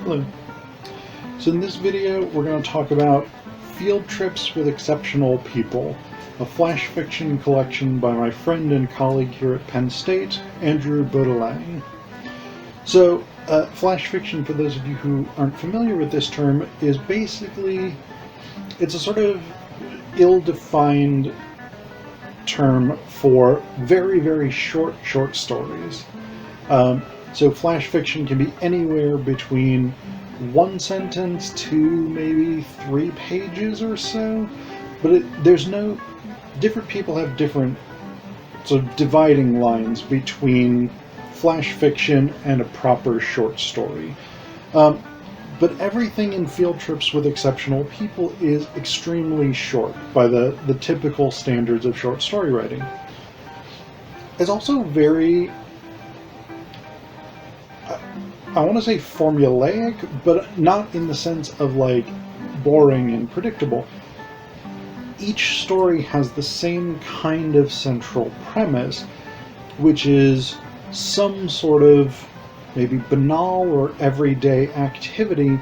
Hello. So in this video we're going to talk about Field Trips with Exceptional People, a flash fiction collection by my friend and colleague here at Penn State, Andrew Bode-Lang. So flash fiction, for those of you who aren't familiar with this term, is basically, it's a sort of ill-defined term for very, very short stories. So flash fiction can be anywhere between one sentence to maybe 3 pages or so, but different people have different sort of dividing lines between flash fiction and a proper short story. But everything in Field Trips with Exceptional People is extremely short by the typical standards of short story writing. It's also very, I want to say formulaic, but not in the sense of like boring and predictable. Each story has the same kind of central premise, which is some sort of maybe banal or everyday activity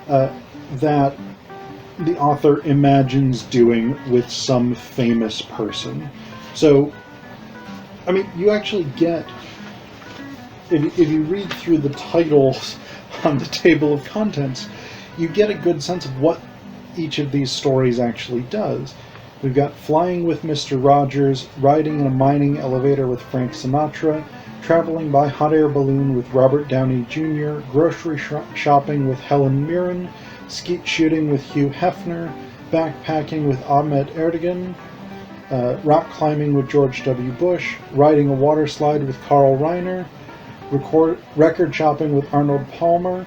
that the author imagines doing with some famous person. So, I mean, you actually get, if you read through the titles on the table of contents, you get a good sense of what each of these stories actually does. We've got Flying with Mr. Rogers, Riding in a Mining Elevator with Frank Sinatra, Traveling by Hot Air Balloon with Robert Downey Jr., Grocery Shopping with Helen Mirren, Skeet Shooting with Hugh Hefner, Backpacking with Ahmet Erdogan, Rock Climbing with George W. Bush, Riding a Water Slide with Carl Reiner, Record Shopping with Arnold Palmer,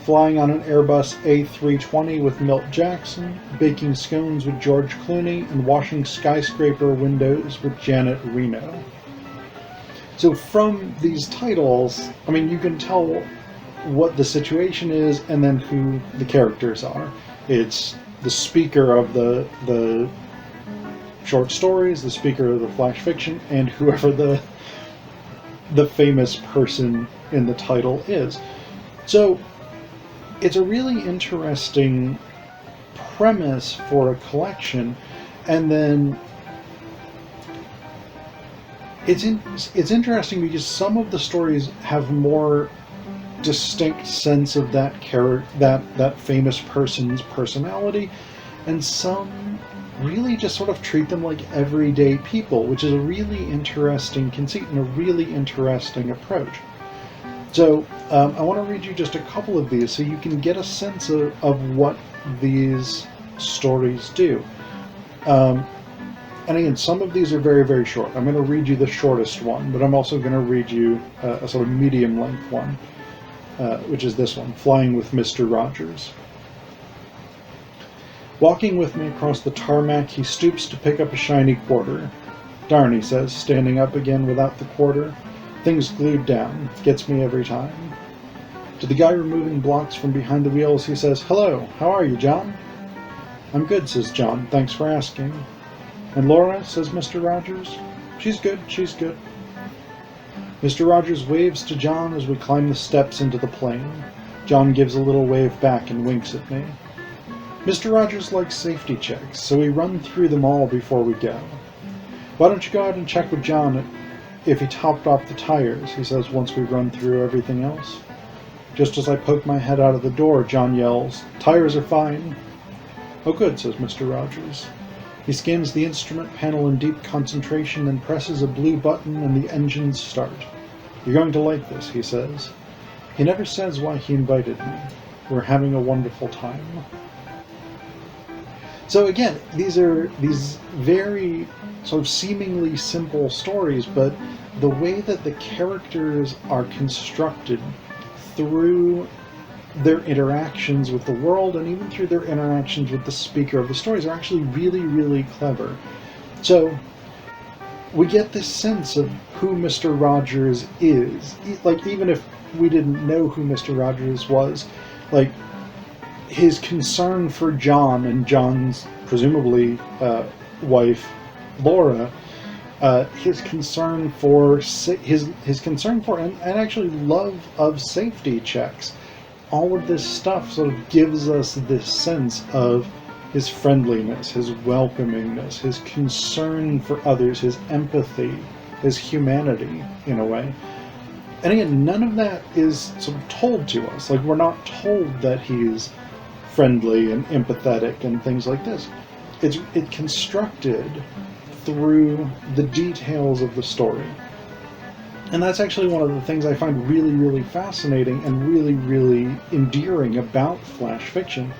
Flying on an Airbus A320 with Milt Jackson, Baking Scones with George Clooney, and Washing Skyscraper Windows with Janet Reno. So from these titles, I mean, you can tell what the situation is and then who the characters are. It's the speaker of the short stories, the speaker of the flash fiction, and whoever the famous person in the title is. So it's a really interesting premise for a collection, and then it's interesting because some of the stories have more distinct sense of that that famous person's personality, and some really just sort of treat them like everyday people, which is a really interesting conceit and a really interesting approach. So I want to read you just a couple of these so you can get a sense of what these stories do. And again, some of these are very, very short. I'm going to read you the shortest one, but I'm also going to read you a sort of medium length one, which is this one, Flying with Mr. Rogers. Walking with me across the tarmac, he stoops to pick up a shiny quarter. Darn, he says, standing up again without the quarter. Things glued down. Gets me every time. To the guy removing blocks from behind the wheels, he says, "Hello, how are you, John?" "I'm good," says John. "Thanks for asking." "And Laura," says Mr. Rogers. She's good. Mr. Rogers waves to John as we climb the steps into the plane. John gives a little wave back and winks at me. Mr. Rogers likes safety checks, so we run through them all before we go. "Why don't you go out and check with John if he topped off the tires," he says once we run through everything else. Just as I poke my head out of the door, John yells, "Tires are fine." "Oh good," says Mr. Rogers. He scans the instrument panel in deep concentration, then presses a blue button and the engines start. "You're going to like this," he says. He never says why he invited me. We're having a wonderful time. So again, these are these very sort of seemingly simple stories, but the way that the characters are constructed through their interactions with the world and even through their interactions with the speaker of the stories are actually really, really clever. So we get this sense of who Mr. Rogers is. Like, even if we didn't know who Mr. Rogers was, like, his concern for John and John's presumably wife Laura, his concern for and actually love of safety checks, all of this stuff sort of gives us this sense of his friendliness, his welcomingness, his concern for others, his empathy, his humanity, in a way. And again, none of that is sort of told to us. Like, we're not told that he's friendly and empathetic and things like this. It's constructed through the details of the story. And that's actually one of the things I find really, really fascinating and really, really endearing about flash fiction.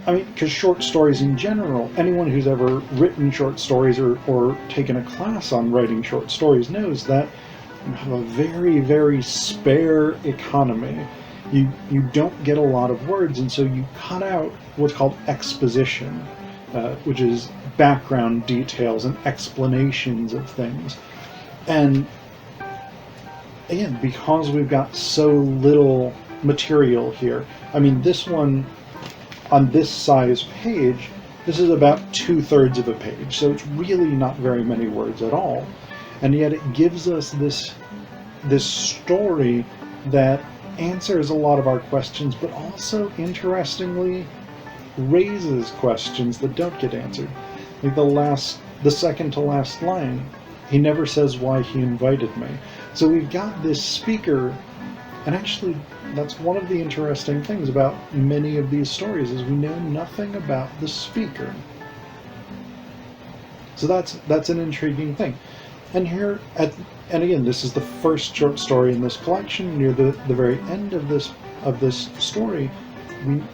I mean, because short stories in general, anyone who's ever written short stories or taken a class on writing short stories knows that you have a very, very spare economy. You don't get a lot of words, and so you cut out what's called exposition, which is background details and explanations of things. And again, because we've got so little material here, I mean, this one, on this size page, this is about 2/3 of a page, so it's really not very many words at all. And yet it gives us this story that answers a lot of our questions, but also, interestingly, raises questions that don't get answered. Like the second to last line, he never says why he invited me. So we've got this speaker, and actually that's one of the interesting things about many of these stories is we know nothing about the speaker. So that's an intriguing thing. And here, and again, this is the first short story in this collection. Near the very end of this story,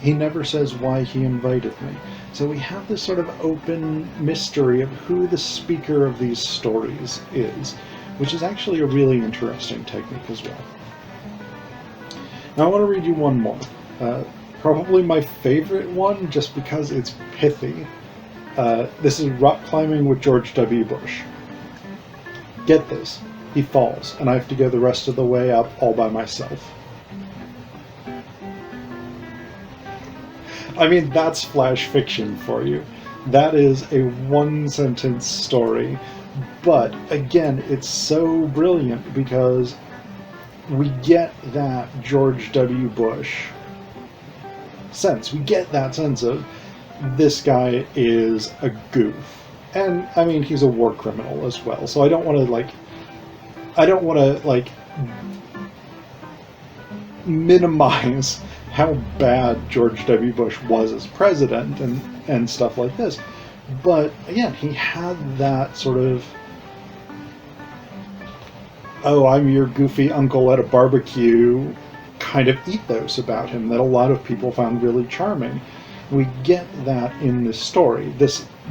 he never says why he invited me. So we have this sort of open mystery of who the speaker of these stories is, which is actually a really interesting technique as well. Now I want to read you one more. Probably my favorite one, just because it's pithy. This is Rock Climbing with George W. Bush. Get this, he falls, and I have to go the rest of the way up all by myself. I mean, that's flash fiction for you. That is a one-sentence story, but again, it's so brilliant because we get that George W. Bush sense. We get that sense of this guy is a goof. And I mean, he's a war criminal as well. So I don't want to minimize how bad George W. Bush was as president and stuff like this. But again, he had that sort of, oh, I'm your goofy uncle at a barbecue kind of ethos about him that a lot of people found really charming. We get that in this story.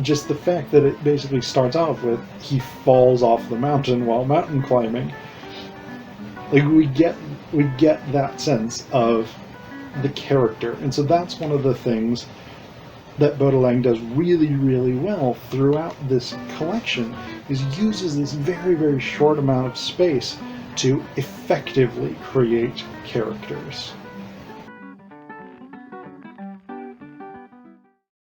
Just the fact that it basically starts off with he falls off the mountain while mountain climbing. Like, we get that sense of the character. And so that's one of the things that Bode-Lang does really, really well throughout this collection, is uses this very, very short amount of space to effectively create characters.